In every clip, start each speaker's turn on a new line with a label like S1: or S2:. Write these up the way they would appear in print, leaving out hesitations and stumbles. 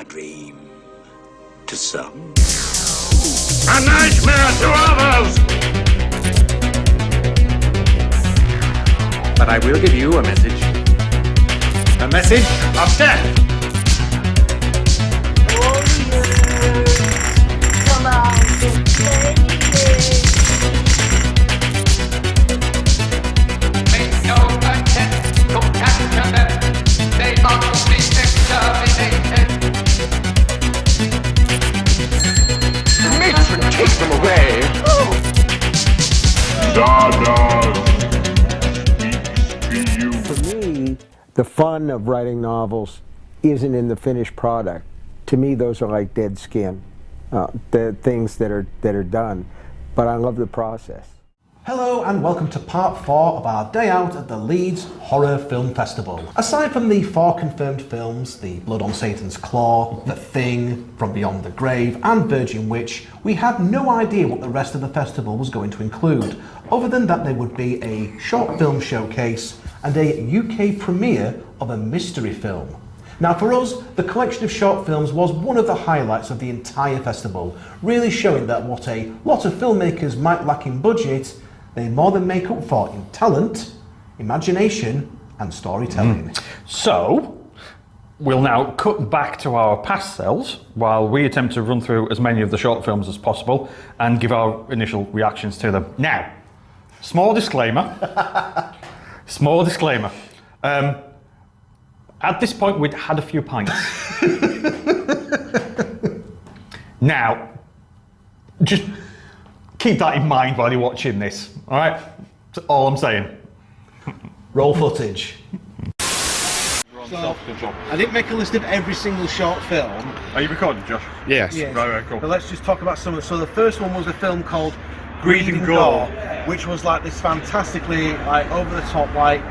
S1: A dream to some.
S2: A nightmare to others!
S3: But I will give you a message. A message of death!
S4: Oh yeah! Come on, Declin!
S5: Make no attempt to capture them. They must be exterminated.
S3: Matron, take them away!
S2: Stardust speaks to you.
S6: For me, the fun of writing novels isn't in the finished product. To me, those are like dead skin, the things that are done. But I love the process.
S7: Hello and welcome to part 4 of our day out at the Leeds Horror Film Festival. Aside from the 4 confirmed films, The Blood on Satan's Claw, The Thing, From Beyond the Grave and Virgin Witch, we had no idea what the rest of the festival was going to include, other than that there would be a short film showcase and a UK premiere of a mystery film. Now for us, the collection of short films was one of the highlights of the entire festival, really showing that what a lot of filmmakers might lack in budget, they more than make up for in talent, imagination and storytelling.
S8: So, we'll now cut back to our past selves while we attempt to run through as many of the short films as possible and give our initial reactions to them. Now, small disclaimer. Small disclaimer. At this point, we'd had a few pints. Now, just keep that in mind while you're watching this, all right? That's all I'm saying.
S7: Roll footage.
S8: Selfie Control.
S9: I didn't make a list of every single short film.
S8: Are you recording, Josh?
S3: Yes.
S9: Yes.
S8: Right, cool.
S9: But let's just talk about some of them. So the first one was a film called
S8: Greed and Gore,
S9: which was like this fantastically like over the top like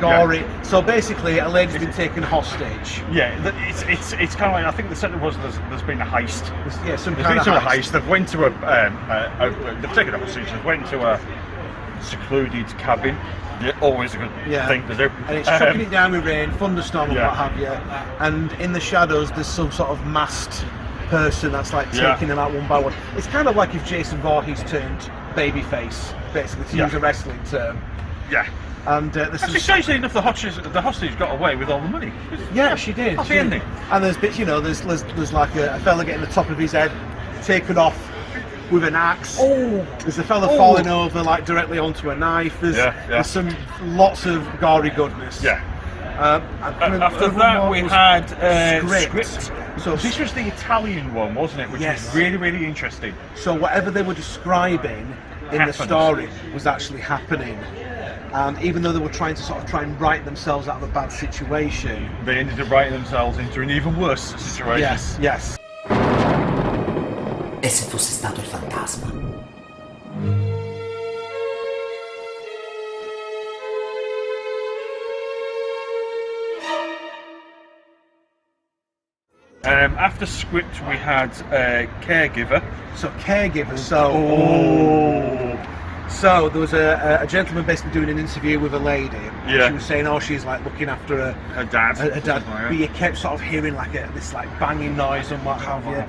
S9: gory.
S8: Yeah.
S9: So basically a lady's been taken hostage.
S8: Yeah, it's kind of like, I think the setting was there's been a heist.
S9: Yeah, some
S8: They've
S9: kind
S8: been
S9: of
S8: to a heist. They've went to they've taken a hostage. They've went to a secluded cabin. Yeah, always a good thing to do.
S9: And it's chucking it down with rain, thunderstorm and
S8: Yeah.
S9: what have you. And in the shadows there's some sort of masked person that's like taking them out one by one. It's kind of like if Jason Voorhees turned babyface, basically, to use a wrestling term.
S8: Yeah.
S9: And there's
S8: Actually, strangely enough, the hostage got away with all the money.
S9: Yeah, she did.
S8: Happy ending.
S9: And there's bits, you know, there's like a fella getting the top of his head taken off with an axe.
S8: Oh.
S9: There's a fella falling over like directly onto a knife. There's some lots of gory goodness.
S8: Yeah.
S9: After
S8: that, we had
S9: script. So
S8: this was the Italian one, wasn't it? Which was really, really interesting.
S9: So whatever they were describing in the story was actually happening. And even though they were trying to try and write themselves out of a bad situation,
S8: they ended up writing themselves into an even worse situation.
S9: Yes, yes.
S1: E se fosse stato il fantasma?
S8: After script, we had Caregiver.
S9: So Caregiver. So there was a gentleman basically doing an interview with a lady.
S8: Yeah.
S9: She was saying, oh, she's like looking after
S8: her dad.
S9: Her dad. But you kept sort of hearing like this like banging noise and what have you.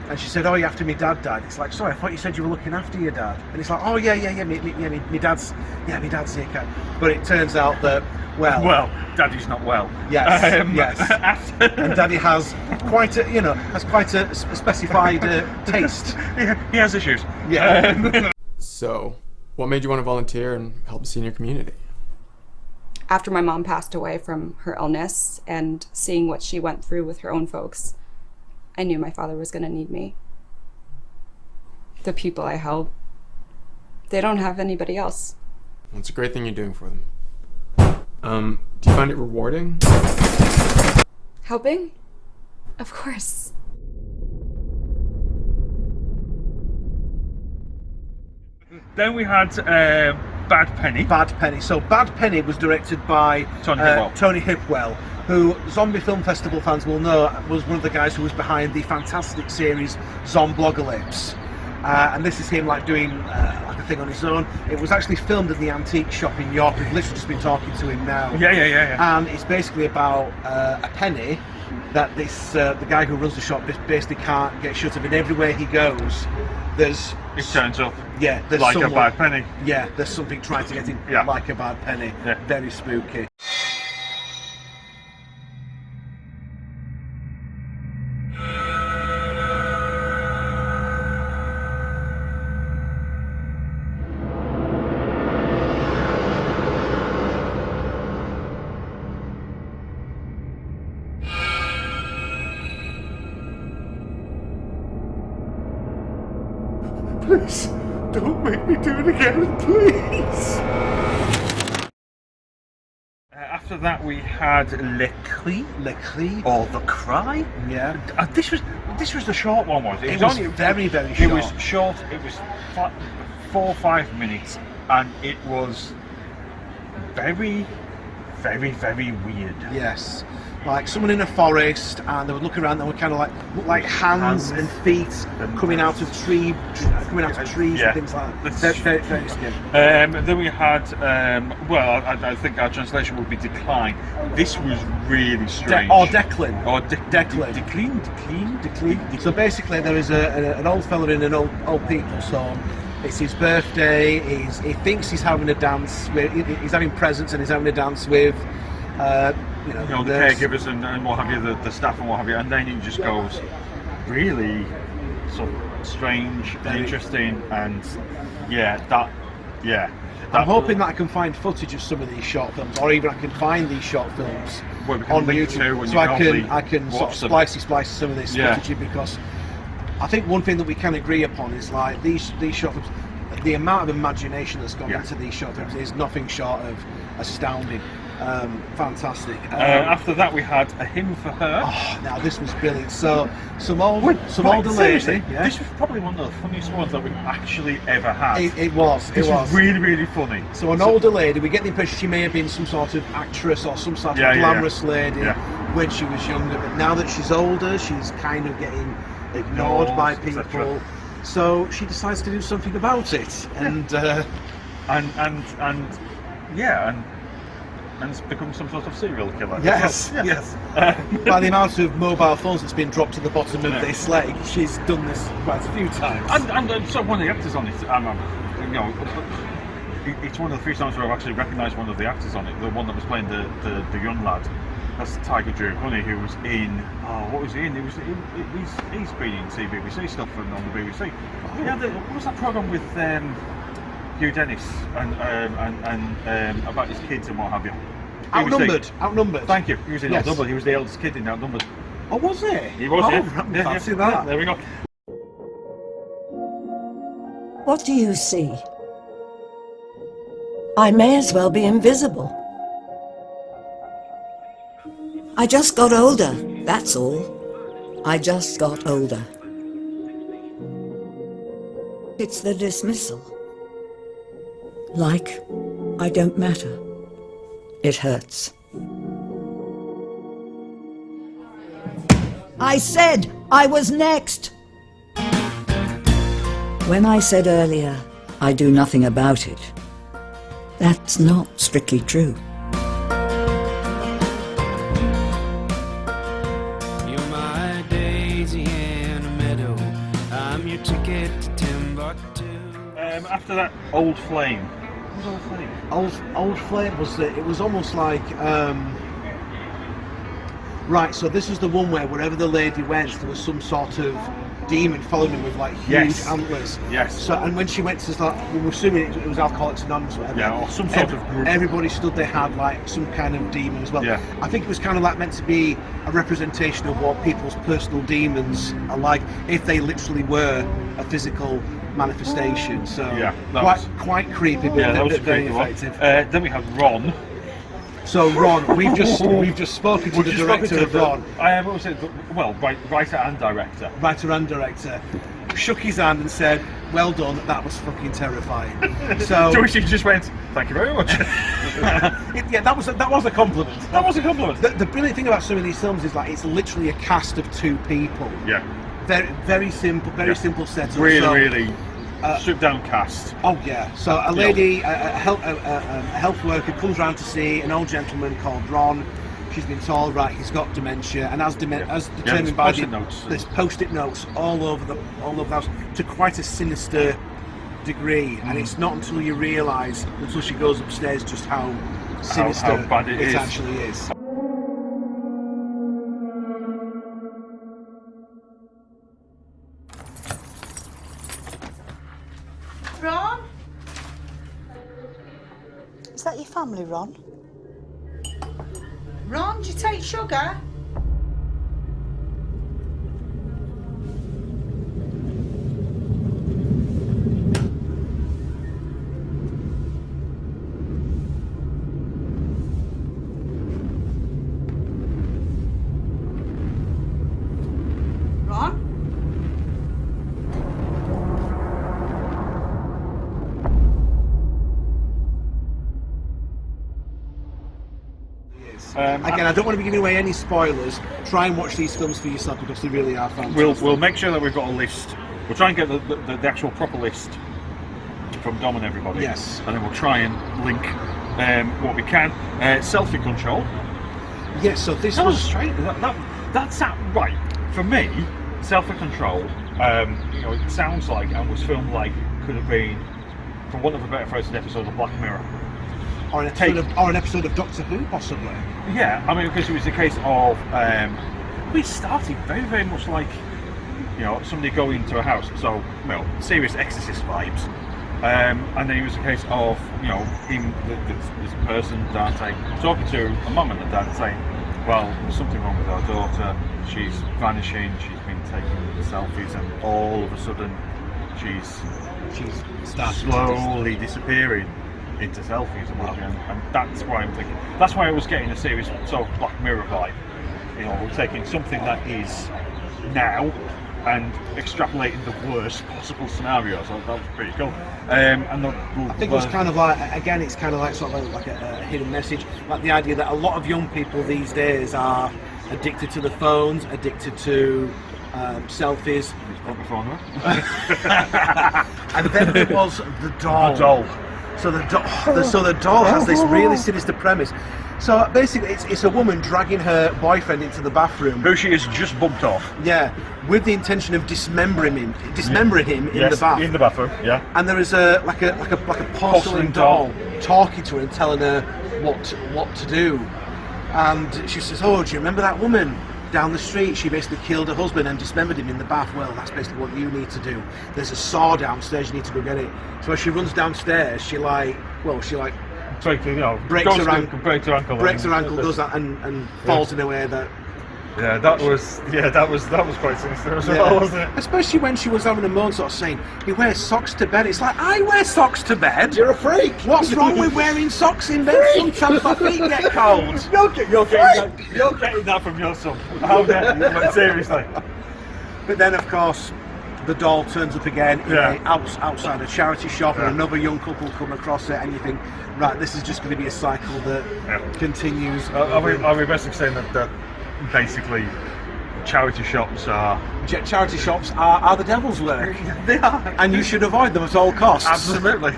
S9: And she said, oh, you after me dad died. It's like, sorry, I thought you said you were looking after your dad. And it's like, oh yeah, me dad's sick. But it turns out that, well,
S8: Daddy's not well.
S9: Yes, yes. And Daddy has quite a specified taste.
S8: He has issues.
S9: Yeah.
S3: So, what made you want to volunteer and help the senior community?
S10: After my mom passed away from her illness and seeing what she went through with her own folks, I knew my father was going to need me. The people I help, they don't have anybody else.
S3: Well, it's a great thing you're doing for them. Do you find it rewarding?
S10: Helping? Of course.
S8: Then we had Bad Penny.
S9: Bad Penny. So Bad Penny was directed by Tony Hipwell, who Zombie Film Festival fans will know was one of the guys who was behind the fantastic series Zomblogalypse. And this is him like doing like a thing on his own. It was actually filmed in the antique shop in York. We've literally just been talking to him now.
S8: Yeah.
S9: And it's basically about a penny that this the guy who runs the shop basically can't get shut of, and everywhere he goes, there's
S8: It turns up.
S9: Yeah, there's
S8: like
S9: someone,
S8: a bad penny.
S9: Yeah, there's something trying to get him like a bad penny.
S8: Yeah.
S9: Very spooky.
S2: Please, don't make me do it again, please.
S8: After that, we had Declin, or The Cry.
S9: Yeah.
S8: This was the short one, was it?
S9: It was very, very short.
S8: It was short. It was 4 or 5 minutes, and it was very, very, very weird.
S9: Yes. Like someone in a forest, and they would look around and would kind of look like hands and feet coming out of trees and things like that. Very, very scary.
S8: Then we had, well, I think our translation would be Decline. This was really strange.
S9: Declin.
S8: Declin.
S9: So basically, there is an old fella in an old people's home. It's his birthday. He thinks he's having a dance with. He's having presents and he's having a dance with. You know,
S8: the caregivers and what have you, the staff and what have you, and then it just goes really sort of strange, very interesting, and
S9: I'm hoping that I can find footage of some of these short films, or even I can find these short films on YouTube, so I can sort of splice some of this footage in, because I think one thing that we can agree upon is like these short films, the amount of imagination that's gone into these short films is nothing short of astounding. Fantastic.
S8: After that, we had A Hymn for Her.
S9: Oh, now this was brilliant. So some older lady. Yeah.
S8: This was probably one of the funniest ones that we actually ever had.
S9: It was.
S8: This was really, really funny.
S9: So an older lady. We get the impression she may have been some sort of actress or some sort of glamorous lady when she was younger. But now that she's older, she's kind of getting ignored by people. So she decides to do something about it, and
S8: it's become some sort of serial killer.
S9: Yes. By the amount of mobile phones that's been dropped to the bottom of this lake, she's done this quite a few times.
S8: And so one of the actors on it, it's one of the few times where I've actually recognised one of the actors on it, the one that was playing the young lad. That's Tiger Drew Honey, who was in. What was he in? He's been in BBC stuff and on the BBC. Yeah, what was that programme with Hugh Dennis and about his kids and what have you?
S9: Outnumbered.
S8: Thank you. He was in Outnumbered. He was the eldest kid in Outnumbered.
S9: Oh, was he?
S8: He was.
S9: Fancy that.
S8: There we go.
S11: What do you see? I may as well be invisible. I just got older, that's all. I just got older. It's the dismissal. Like, I don't matter. It hurts. I said I was next! When I said earlier, I do nothing about it, that's not strictly true.
S12: You're my daisy in a meadow. I'm your ticket to Timbuktu.
S8: After that, Old Flame. What was Old Flame?
S9: Old Flame was it was almost like right. So this is the one where wherever the lady went, there was some sort of demon following her with like huge antlers.
S8: Yes.
S9: So and when she went to start, we're assuming it was Alcoholics Anonymous, whatever.
S8: Yeah, or some sort of group.
S9: Everybody stood there had like some kind of demon as well.
S8: Yeah.
S9: I think it was kind of like meant to be a representation of what people's personal demons are like if they literally were a physical manifestation. So quite creepy, but very effective.
S8: Then we have Ron.
S9: So Ron, we've just spoken to the director of Ron.
S8: What was it? Well, writer and director.
S9: Writer and director. Shook his hand and said, "Well done. That was fucking terrifying." So
S8: to which he just went, "Thank you very much."
S9: that was a compliment.
S8: That was a compliment.
S9: The brilliant thing about some of these films is like it's literally a cast of 2 people.
S8: Yeah.
S9: Very simple, simple setup.
S8: Really stripped down cast.
S9: Oh yeah. So a lady, a health worker, comes round to see an old gentleman called Ron. she's been told, right, he's got dementia, and as determined by there's post-it notes all over the house to quite a sinister degree, and it's not until you realise, until she goes upstairs, just how sinister
S8: how bad it
S9: actually is.
S13: Ron? Is that your family, Ron? Ron, do you take sugar? Ron?
S9: Again, I don't want to be giving away any spoilers. Try and watch these films for yourself because they really are fantastic.
S8: We'll make sure that we've got a list. We'll try and get the actual proper list from Dom and everybody.
S9: Yes.
S8: And then we'll try and link what we can. Selfie Control.
S9: Yes, so this
S8: was
S9: was...
S8: straight. That's right. For me, Selfie Control, it sounds like and was filmed like could have been, for want of a better phrase, an episode of Black Mirror.
S9: Or an episode of Doctor Who, possibly.
S8: Yeah, I mean, because it was a case of we started very, very much like somebody going to a house, so serious Exorcist vibes, and then it was a case of this person, Dante, talking to a mum and a dad, saying, "Well, there's something wrong with our daughter. She's vanishing. She's been taking selfies, and all of a sudden, she's slowly disappearing into selfies and that's why I'm thinking. That's why I was getting a serious sort of Black Mirror vibe. We're taking something that is now and extrapolating the worst possible scenarios. So that was pretty cool.
S9: I think it was kind of like, again, it's kind of like sort of like a hidden message, like the idea that a lot of young people these days are addicted to the phones, addicted to selfies. And then there was the doll. So the doll has this really sinister premise. So basically, it's a woman dragging her boyfriend into the bathroom,
S8: who she has just bumped off.
S9: Yeah, with the intention of dismembering him in the bath.
S8: In the bathroom. Yeah.
S9: And there is a porcelain doll talking to her and telling her what to do. And she says, "Oh, do you remember that woman down the street? She basically killed her husband and dismembered him in the bath. Well, that's basically what you need to do. There's a saw downstairs, you need to go get it." So as she runs downstairs, she breaks her ankle, does that, and falls in a way that...
S8: that was quite sinister as well, wasn't it?
S9: Especially when she was having a moan, sort of saying, "He wears socks to bed." It's like, I wear socks to bed.
S2: You're a freak.
S9: What's wrong with wearing socks in bed? Sometimes my feet get cold.
S8: You're getting that from your son. How dare you? Like, seriously.
S9: But then, of course, the doll turns up again outside a charity shop, and another young couple come across it, and you think, right, this is just going to be a cycle that continues.
S8: Are we basically saying that basically charity shops are
S9: the devil's work?
S8: They are,
S9: and you should avoid them at all costs.
S8: Absolutely.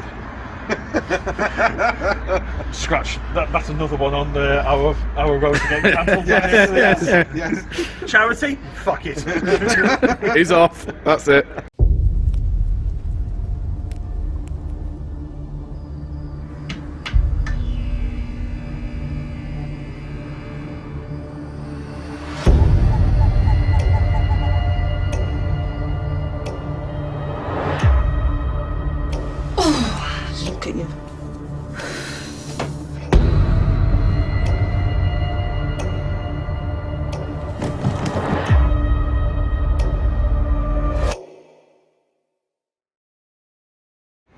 S8: Scratch that's another one on our road to getting cancelled.
S9: yes.
S8: Charity, fuck it.
S3: He's off. That's it.
S11: Look at you.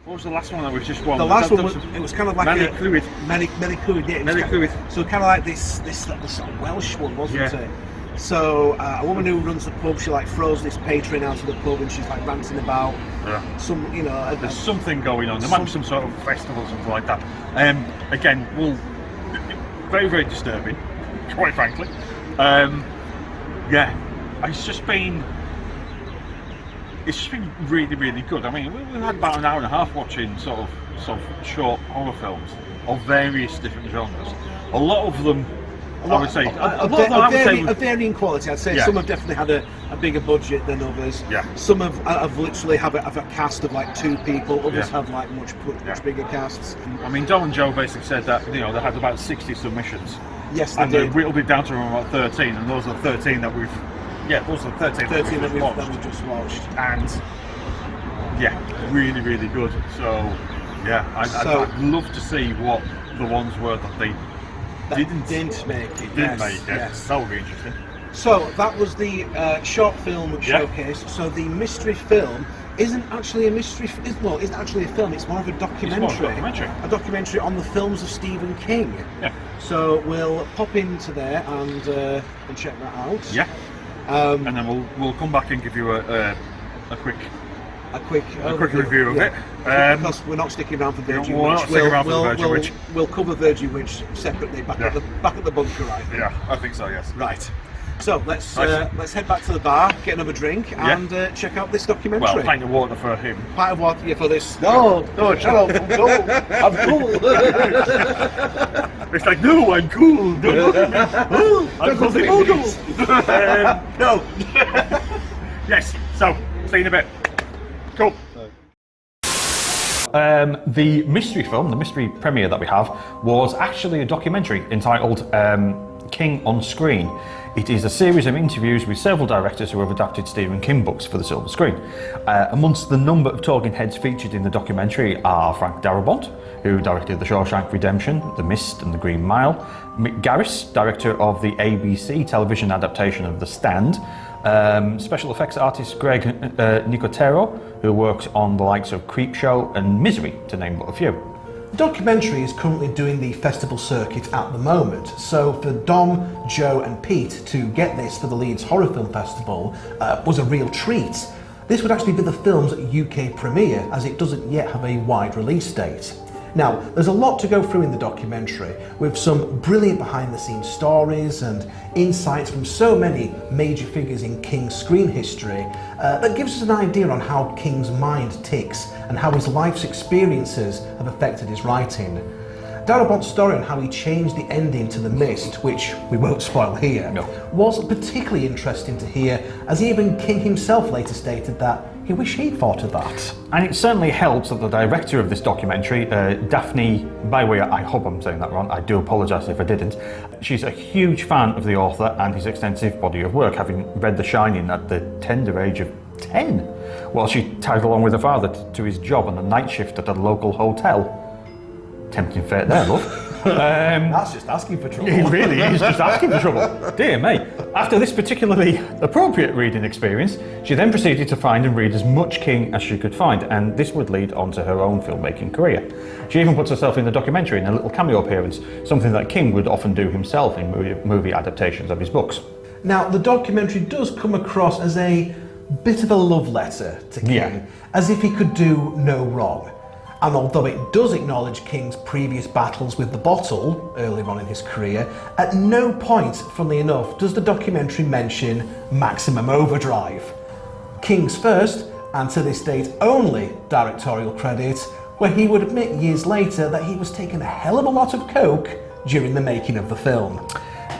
S8: What was the last one that was just one?
S9: The last one was kind of like
S8: Lwyd.
S9: Lwyd. So kind of like this sort of Welsh one, wasn't it? So a woman who runs the pub, she throws this patron out of the pub, and she's ranting about
S8: there's something going on. There might be some sort of festival or something like that. Again, very, very disturbing, quite frankly. It's just been really, really good. I mean, we've had about an hour and a half watching sort of short horror films of various different genres. A lot of them I would say.
S9: Of varying quality. I'd say
S8: Yeah.
S9: some have definitely had a bigger budget than others.
S8: Yeah.
S9: Some have literally have a cast of like 2 people. Others
S8: Yeah.
S9: have like much bigger casts.
S8: I mean, Dom and Joe basically said that they had about 60 submissions.
S9: Yes, they
S8: and
S9: did.
S8: whittled it down to about 13, and those are 13 that we've. Yeah, those are 13
S9: that we've
S8: just watched.
S9: watched.
S8: And yeah, really, really good. So yeah, I'd love to see what the ones were that they didn't make it.
S9: Yes.
S8: That would be interesting.
S9: So that was the short film showcase. So the mystery film isn't actually a mystery. Isn't actually a film. It's more of a documentary.
S8: It's more a documentary.
S9: A documentary on the films of Stephen King.
S8: Yeah.
S9: So we'll pop into there and check that out.
S8: Yeah. And then we'll come back and give you a quick review of it.
S9: Because we're not sticking around for Virgin
S8: we're
S9: Witch.
S8: not sticking around for the Virgin Witch.
S9: We'll cover Virgin Witch separately back at the bunker, right?
S8: Yeah, I think so. Yes.
S9: Right. So let's head back to the bar, get another drink, and check out this documentary.
S8: Well, pint of water for him.
S9: Pint of water for this. No, shut up! I'm cool. I'm cool.
S8: It's like, no, I'm cool. Don't look at me. I'm cool. No. Yes. So, see you in a bit. Cool. The mystery film, the mystery premiere that we have, was actually a documentary entitled King on Screen. It is a series of interviews with several directors who have adapted Stephen King books for the silver screen. Amongst the number of talking heads featured in the documentary are Frank Darabont, who directed The Shawshank Redemption, The Mist and The Green Mile, Mick Garris, director of the ABC television adaptation of The Stand, special effects artist Greg Nicotero, who works on the likes of Creepshow and Misery, to name but a few.
S7: The documentary is currently doing the festival circuit at the moment, so for Dom, Joe and Pete to get this for the Leeds Horror Film Festival was a real treat. This would actually be the film's UK premiere, as it doesn't yet have a wide release date. Now, there's a lot to go through in the documentary, with some brilliant behind-the-scenes stories and insights from so many major figures in King's screen history that gives us an idea on how King's mind ticks and how his life's experiences have affected his writing. Darabont's story on how he changed the ending to The Mist, which we won't spoil here, was particularly interesting to hear, as even King himself later stated that he wished he'd thought of that.
S8: And it certainly helps that the director of this documentary, Daphne, by the way, I hope I'm saying that wrong, I do apologise if I didn't, she's a huge fan of the author and his extensive body of work, having read The Shining at the tender age of 10, while she tagged along with her father to his job on a night shift at a local hotel. Tempting fate there, love.
S7: That's just asking for trouble.
S8: It really is just asking for trouble. Dear me. After this particularly appropriate reading experience, she then proceeded to find and read as much King as she could find, and this would lead on to her own filmmaking career. She even puts herself in the documentary in a little cameo appearance, something that King would often do himself in movie adaptations of his books.
S7: Now, the documentary does come across as a bit of a love letter to King, as if he could do no wrong. And although it does acknowledge King's previous battles with the bottle earlier on in his career, at no point, funnily enough, does the documentary mention Maximum Overdrive. King's first, and to this date only, directorial credit, where he would admit years later that he was taking a hell of a lot of coke during the making of the film.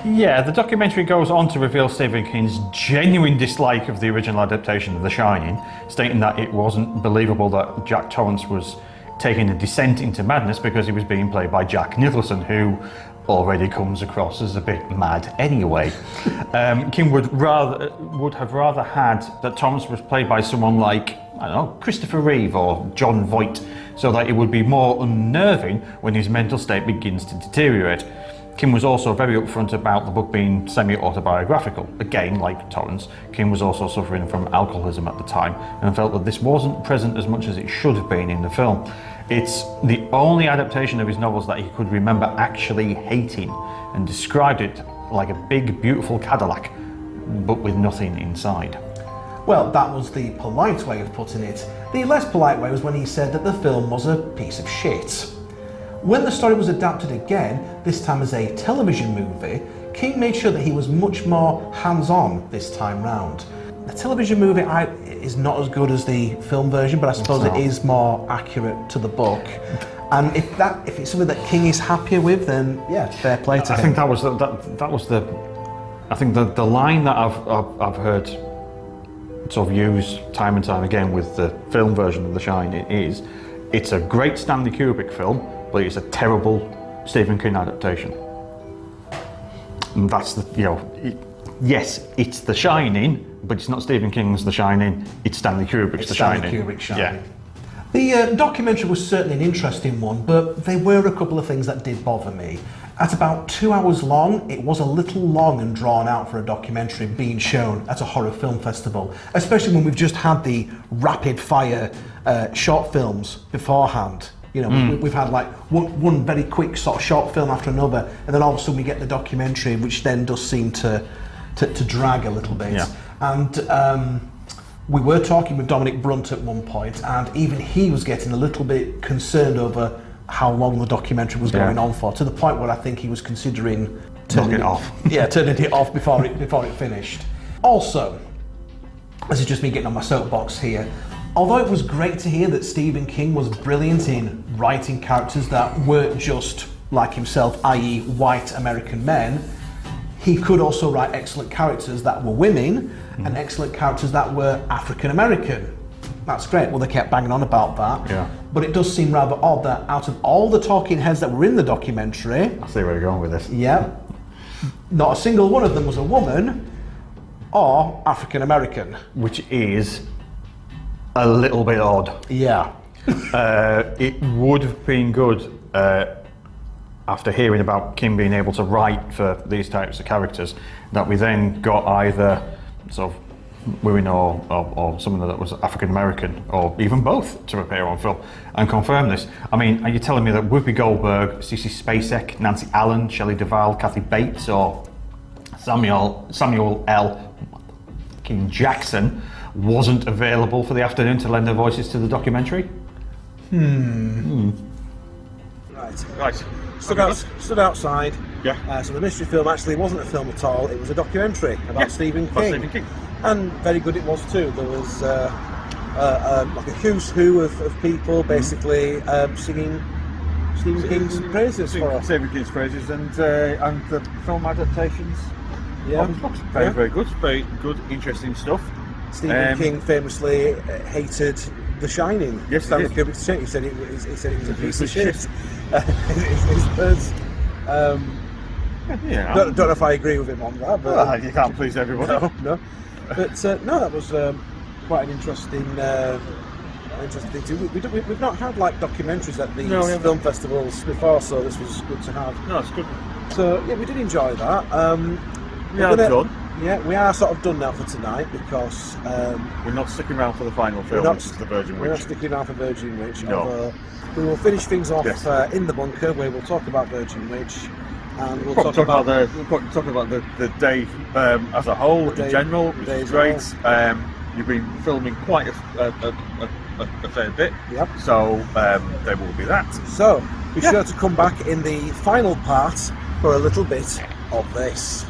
S8: Yeah, the documentary goes on to reveal Stephen King's genuine dislike of the original adaptation of The Shining, stating that it wasn't believable that Jack Torrance was taking a descent into madness because he was being played by Jack Nicholson, who already comes across as a bit mad anyway. King would have rather had that Torrance was played by someone like, I don't know, Christopher Reeve or John Voight, so that it would be more unnerving when his mental state begins to deteriorate. King was also very upfront about the book being semi-autobiographical. Again, like Torrance, King was also suffering from alcoholism at the time and felt that this wasn't present as much as it should have been in the film. It's the only adaptation of his novels that he could remember actually hating, and described it like a big, beautiful Cadillac, but with nothing inside.
S7: Well, that was the polite way of putting it. The less polite way was when he said that the film was a piece of shit. When the story was adapted again, this time as a television movie, King made sure that he was much more hands-on this time round. The television movie is not as good as the film version, but I suppose it is more accurate to the book. And if it's something that King is happier with, then yeah, fair play to him.
S8: I think that was the I think the line that I've heard sort of used time and time again with the film version of The Shining is, it's a great Stanley Kubrick film, but it's a terrible Stephen King adaptation. And that's the, you know, yes, it's The Shining, but it's not Stephen King's The Shining, it's Stanley Kubrick's The Shining.
S7: Stanley Kubrick's Shining.
S8: Yeah.
S7: The documentary was certainly an interesting one, but there were a couple of things that did bother me. At about 2 hours long, it was a little long and drawn out for a documentary being shown at a horror film festival, especially when we've just had the rapid fire short films beforehand. You know, we've had like one very quick sort of short film after another, and then all of a sudden we get the documentary, which then does seem to drag a little bit.
S8: Yeah.
S7: And we were talking with Dominic Brunt at one point, and even he was getting a little bit concerned over how long the documentary was going on for, to the point where I think he was considering turning it off. Yeah, turning it off before it finished. Also, this is just me getting on my soapbox here, although it was great to hear that Stephen King was brilliant in writing characters that weren't just like himself, i.e. white American men, he could also write excellent characters that were women and excellent characters that were African American. That's great. Well, they kept banging on about that.
S8: Yeah.
S7: But it does seem rather odd that out of all the talking heads that were in the documentary,
S8: I see where you're going with this.
S7: yeah, not a single one of them was a woman or African American.
S8: Which is a little bit odd.
S7: Yeah.
S8: It would have been good after hearing about Kim being able to write for these types of characters, that we then got either sort of women or someone that was African American, or even both, to appear on film and confirm this. I mean, are you telling me that Whoopi Goldberg, Sissy Spacek, Nancy Allen, Shelley Duvall, Kathy Bates, or Samuel L. Jackson wasn't available for the afternoon to lend their voices to the documentary?
S9: Right. Stood outside. Yeah. So the mystery film actually wasn't a film at all. It was a documentary about Stephen King. And very good it was too. There was like a who's who of people basically singing Stephen King's praises for us.
S2: Stephen King's praises and the film adaptations.
S9: Yeah.
S2: Very good. Very good, interesting stuff.
S9: Stephen King famously hated The Shining.
S2: Yes,
S9: Stanley Kubrick he said it was a piece of shit. His words. Don't know if I agree with him on that, but
S2: you can't please everybody.
S9: No. But no, that was quite an interesting thing too. We've not had like documentaries at these film festivals before, so this was good to have.
S2: No, it's good.
S9: So yeah, we did enjoy that.
S2: Done.
S9: Yeah, we are sort of done now for tonight because
S2: we're not sticking around for the final film, which is The Virgin Witch.
S9: We're not sticking around for Virgin Witch.
S2: No.
S9: We will finish things off in the bunker where we'll talk about Virgin Witch, and we'll talk
S2: about the day as a whole in general, which is great. You've been filming quite a fair bit.
S9: Yep.
S2: So there will be that.
S9: So be sure to come back in the final part for a little bit of this.